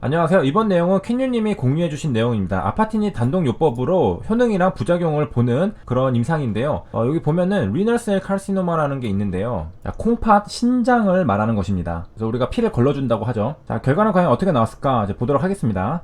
안녕하세요. 이번 내용은 캔유님이 공유해주신 내용입니다. 아파티니 단독요법으로 효능이랑 부작용을 보는 그런 임상인데요. 여기 보면은 리널셀 칼시노마라는 게 있는데요. 자, 콩팥 신장을 말하는 것입니다. 그래서 우리가 피를 걸러준다고 하죠. 자, 결과는 과연 어떻게 나왔을까 이제 보도록 하겠습니다.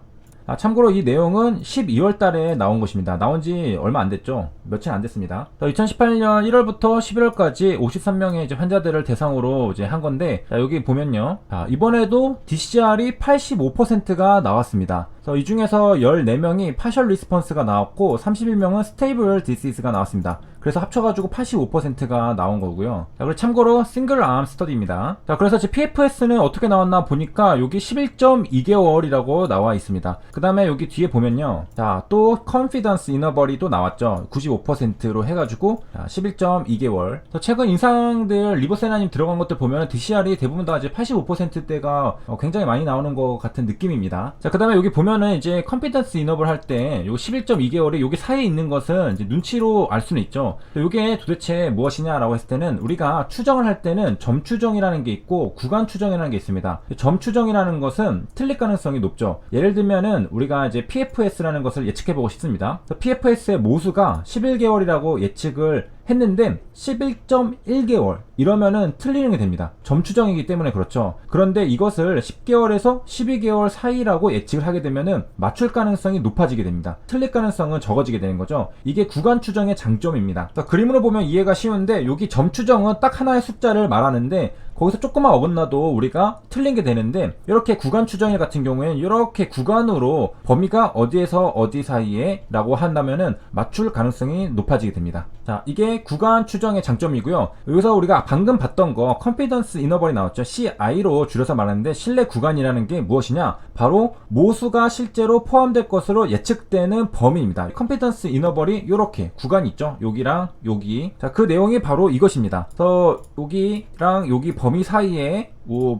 참고로 이 내용은 12월 달에 나온 것입니다. 나온 지 얼마 안 됐죠. 며칠 안 됐습니다. 2018년 1월부터 11월까지 53명의 이제 환자들을 대상으로 이제 한 건데, 자, 여기 보면요. 이번에도 DCR이 85%가 나왔습니다. 이 중에서 14명이 파셜 리스폰스가 나왔고 31명은 스테이블 디시스가 나왔습니다. 그래서 합쳐가지고 85%가 나온 거고요. 자, 그리고 참고로 싱글 암 스터디입니다. 자, 그래서 제 PFS는 어떻게 나왔나 보니까 여기 11.2개월이라고 나와 있습니다. 그 다음에 여기 뒤에 보면요. 자, 또 컨피던스 이너벌이 또 나왔죠. 95%로 해가지고 11.2개월. 최근 인상들 리보세나님 들어간 것들 보면 DCR이 대부분 다 이제 85%대가 굉장히 많이 나오는 것 같은 느낌입니다. 자, 그 다음에 여기 보면은 이제 컨피던스 이너벌 할 때 요 11.2개월이 여기 사이에 있는 것은 이제 눈치로 알 수는 있죠. 이게 도대체 무엇이냐라고 했을 때는 우리가 추정을 할 때는 점 추정이라는 게 있고 구간 추정이라는 게 있습니다. 점 추정이라는 것은 틀릴 가능성이 높죠. 예를 들면은 우리가 이제 PFS라는 것을 예측해 보고 싶습니다. PFS의 모수가 11개월이라고 예측을 했는데 11.1개월 이러면은 틀리는 게 됩니다. 점 추정이기 때문에 그렇죠. 그런데 이것을 10개월에서 12개월 사이라고 예측을 하게 되면은 맞출 가능성이 높아지게 됩니다. 틀릴 가능성은 적어지게 되는 거죠. 이게 구간 추정의 장점입니다. 그림으로 보면 이해가 쉬운데 여기 점 추정은 딱 하나의 숫자를 말하는데 거기서 조금만 어긋나도 우리가 틀린 게 되는데, 이렇게 구간 추정일 같은 경우에는 이렇게 구간으로 범위가 어디에서 어디 사이에 라고 한다면은 맞출 가능성이 높아지게 됩니다. 자, 이게 구간 추정의 장점이고요. 여기서 우리가 방금 봤던 거 컨피던스 이너벌이 나왔죠. CI로 줄여서 말하는데 신뢰 구간이라는 게 무엇이냐? 바로 모수가 실제로 포함될 것으로 예측되는 범위입니다. 컨피던스 이너벌이 이렇게 구간이 있죠. 여기랑 여기. 자, 그 내용이 바로 이것입니다. 그래서 여기랑 여기 범위 사이에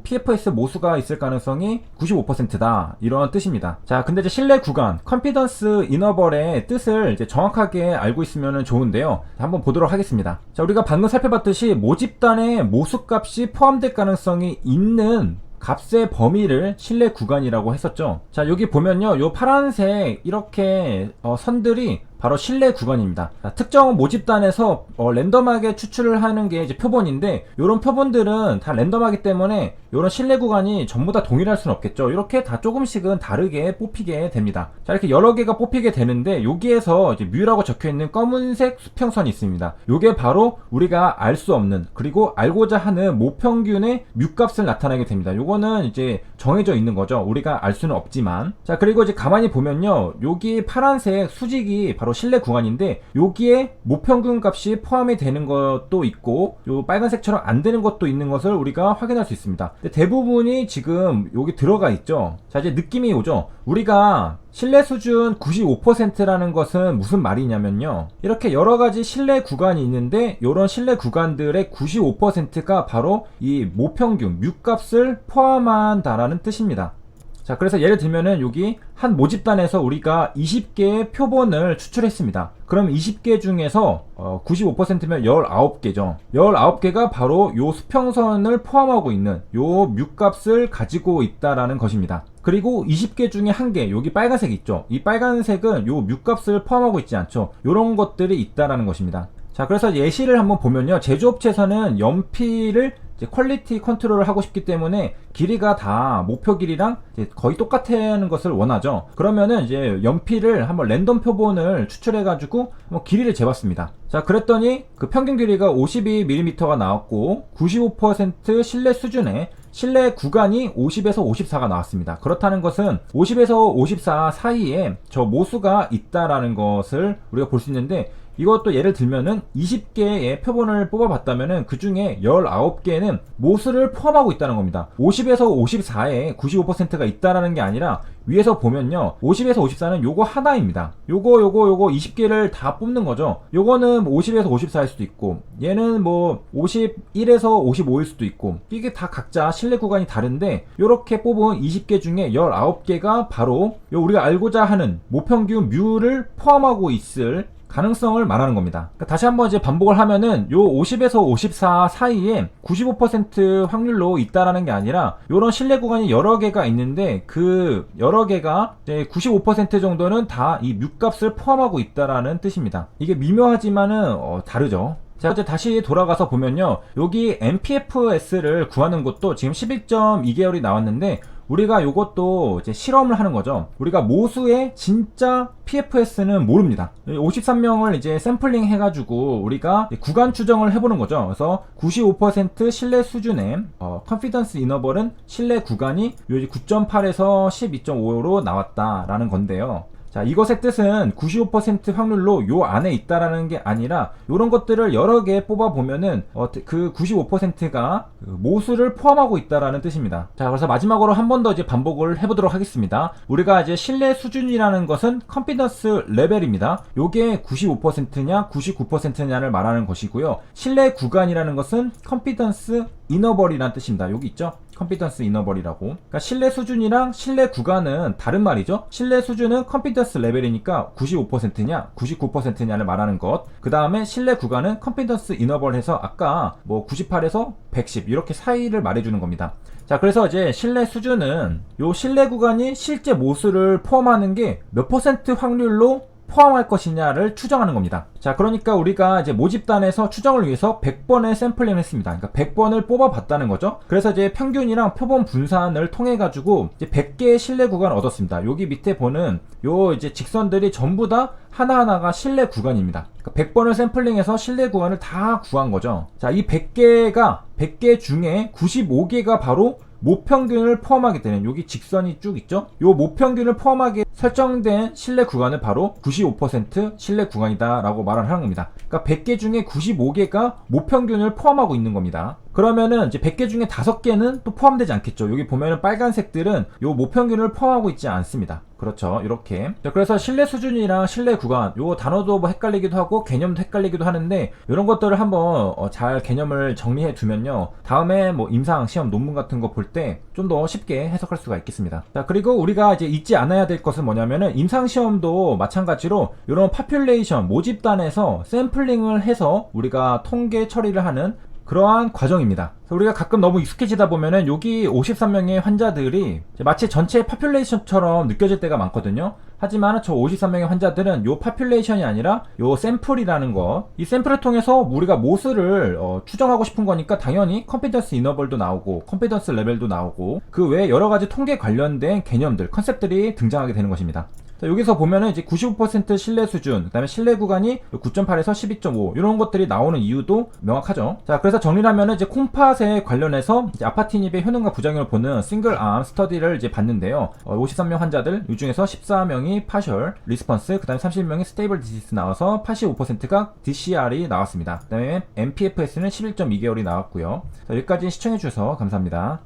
PFS 모수가 있을 가능성이 95%다 이런 뜻입니다. 자, 근데 이제 신뢰 구간 컨피던스 이너벌의 뜻을 이제 정확하게 알고 있으면 좋은데요. 한번 보도록 하겠습니다. 자, 우리가 방금 살펴봤듯이 모집단에 모수값이 포함될 가능성이 있는 값의 범위를 신뢰 구간이라고 했었죠. 자, 여기 보면요, 요 파란색 이렇게 선들이 바로 신뢰 구간입니다. 자, 특정 모집단에서 랜덤하게 추출을 하는 게 이제 표본인데, 이런 표본들은 다 랜덤하기 때문에 이런 신뢰 구간이 전부 다 동일할 수는 없겠죠. 이렇게 다 조금씩은 다르게 뽑히게 됩니다. 자, 이렇게 여러 개가 뽑히게 되는데, 여기에서 이제 뮤라고 적혀 있는 검은색 수평선이 있습니다. 이게 바로 우리가 알 수 없는, 그리고 알고자 하는 모평균의 뮤값을 나타내게 됩니다. 요거는 이제 정해져 있는 거죠. 우리가 알 수는 없지만. 자, 그리고 이제 가만히 보면요, 여기 파란색 수직이 바로 신뢰 구간인데, 여기에 모평균 값이 포함이 되는 것도 있고 요 빨간색처럼 안 되는 것도 있는 것을 우리가 확인할 수 있습니다. 근데 대부분이 지금 여기 들어가 있죠. 자, 이제 느낌이 오죠. 우리가 신뢰 수준 95%라는 것은 무슨 말이냐면요, 이렇게 여러가지 신뢰 구간이 있는데 이런 신뢰 구간들의 95%가 바로 이 모평균 뮤값을 포함한다라는 뜻입니다. 자, 그래서 예를 들면은 여기 한 모집단에서 우리가 20개의 표본을 추출했습니다. 그럼 20개 중에서 95%면 19개죠. 19개가 바로 요 수평선을 포함하고 있는 요 뮤값을 가지고 있다라는 것입니다. 그리고 20개 중에 1개, 여기 빨간색 있죠. 이 빨간색은 요 뮤값을 포함하고 있지 않죠. 요런 것들이 있다라는 것입니다. 자, 그래서 예시를 한번 보면요, 제조업체에서는 연필을 이제 퀄리티 컨트롤을 하고 싶기 때문에 길이가 다 목표 길이랑 이제 거의 똑같다는 것을 원하죠. 그러면은 이제 연필을 한번 랜덤 표본을 추출해가지고 길이를 재봤습니다. 자, 그랬더니 그 평균 길이가 52mm가 나왔고 95% 신뢰 수준에 신뢰 구간이 50에서 54가 나왔습니다. 그렇다는 것은 50에서 54 사이에 저 모수가 있다라는 것을 우리가 볼 수 있는데, 이것도 예를 들면은 20개의 표본을 뽑아봤다면은 그 중에 19개는 모수를 포함하고 있다는 겁니다. 50에서 54에 95%가 있다라는 게 아니라 위에서 보면요, 50에서 54는 요거 하나입니다. 요거 20개를 다 뽑는 거죠. 요거는 50에서 54일 수도 있고, 얘는 뭐 51에서 55일 수도 있고, 이게 다 각자 신뢰 구간이 다른데, 요렇게 뽑은 20개 중에 19개가 바로 요 우리가 알고자 하는 모평균 뮤를 포함하고 있을 가능성을 말하는 겁니다. 그러니까 다시 한번 이제 반복을 하면은 요 50에서 54 사이에 95% 확률로 있다라는 게 아니라 요런 신뢰 구간이 여러 개가 있는데 그 여러 개가 이제 95% 정도는 다 이 뮤값을 포함하고 있다라는 뜻입니다. 이게 미묘하지만은 다르죠. 자, 이제 다시 돌아가서 보면요. 여기 MPFS를 구하는 것도 지금 11.2개월이 나왔는데 우리가 요것도 이제 실험을 하는 거죠. 우리가 모수의 진짜 PFS는 모릅니다. 53명을 이제 샘플링 해가지고 우리가 구간 추정을 해보는 거죠. 그래서 95% 신뢰 수준의 컨피던스 이너벌은 신뢰 구간이 9.8에서 12.5로 나왔다라는 건데요. 자, 이것의 뜻은 95% 확률로 요 안에 있다라는 게 아니라 요런 것들을 여러 개 뽑아 보면은 그 95%가 모수를 포함하고 있다라는 뜻입니다. 자, 그래서 마지막으로 한 번 더 이제 반복을 해보도록 하겠습니다. 우리가 이제 신뢰 수준이라는 것은 컨피던스 레벨입니다. 요게 95%냐 99%냐를 말하는 것이고요. 신뢰 구간이라는 것은 컨피던스 이너벌이라는 뜻입니다. 여기 있죠? 컨피던스 이너벌이라고. 그러니까 신뢰 수준이랑 신뢰 구간은 다른 말이죠. 신뢰 수준은 컨피던스 레벨이니까 95%냐 99%냐를 말하는 것. 그 다음에 신뢰 구간은 컨피던스 이너벌 해서 아까 뭐 98에서 110 이렇게 사이를 말해주는 겁니다. 자, 그래서 이제 신뢰 수준은 요 신뢰 구간이 실제 모수를 포함하는 게 몇 퍼센트 확률로 포함할 것이냐를 추정하는 겁니다. 자, 그러니까 우리가 이제 모집단에서 추정을 위해서 100번의 샘플링을 했습니다. 그러니까 100번을 뽑아봤다는 거죠. 그래서 이제 평균이랑 표본 분산을 통해 가지고 이제 100개의 신뢰 구간을 얻었습니다. 여기 밑에 보는 요 이제 직선들이 전부 다 하나하나가 신뢰 구간입니다. 그러니까 100번을 샘플링해서 신뢰 구간을 다 구한 거죠. 자, 이 100개 중에 95개가 바로 모평균을 포함하게 되는 여기 직선이 쭉 있죠. 요 모평균을 포함하게 설정된 신뢰 구간을 바로 95% 신뢰 구간이다 라고 말을 하는 겁니다. 그러니까 100개 중에 95개가 모평균을 포함하고 있는 겁니다. 그러면은 이제 100개 중에 5개는 또 포함되지 않겠죠. 여기 보면은 빨간색들은 요 모평균을 포함하고 있지 않습니다. 그렇죠. 이렇게. 그래서 신뢰 수준이랑 신뢰 구간, 요 단어도 뭐 헷갈리기도 하고 개념도 헷갈리기도 하는데 이런 것들을 한번 잘 개념을 정리해 두면요. 다음에 뭐 임상 시험 논문 같은 거 볼 때 좀 더 쉽게 해석할 수가 있겠습니다. 자, 그리고 우리가 이제 잊지 않아야 될 것은 뭐냐면은 임상 시험도 마찬가지로 이런 파퓰레이션 모집단에서 샘플링을 해서 우리가 통계 처리를 하는 그러한 과정입니다. 우리가 가끔 너무 익숙해지다 보면은 여기 53명의 환자들이 마치 전체 파퓰레이션처럼 느껴질 때가 많거든요. 하지만 저 53명의 환자들은 요 파퓰레이션이 아니라 요 샘플이라는 거, 이 샘플을 통해서 우리가 모수를 추정하고 싶은 거니까 당연히 컨피던스 이너벌도 나오고 컨피던스 레벨도 나오고 그 외에 여러 가지 통계 관련된 개념들, 컨셉들이 등장하게 되는 것입니다. 자, 여기서 보면은 이제 95% 신뢰 수준, 그 다음에 신뢰 구간이 9.8에서 12.5 이런 것들이 나오는 이유도 명확하죠. 자, 그래서 정리를 하면은 이제 콩팥에 관련해서 이제 아파티닙의 효능과 부작용을 보는 싱글암 스터디를 이제 봤는데요. 53명 환자들, 이 중에서 14명이 파셜 리스폰스, 그 다음에 30명이 스테이블 디지스 나와서 85%가 DCR이 나왔습니다. 그 다음에 MPFS는 11.2개월이 나왔고요. 자, 여기까지 시청해주셔서 감사합니다.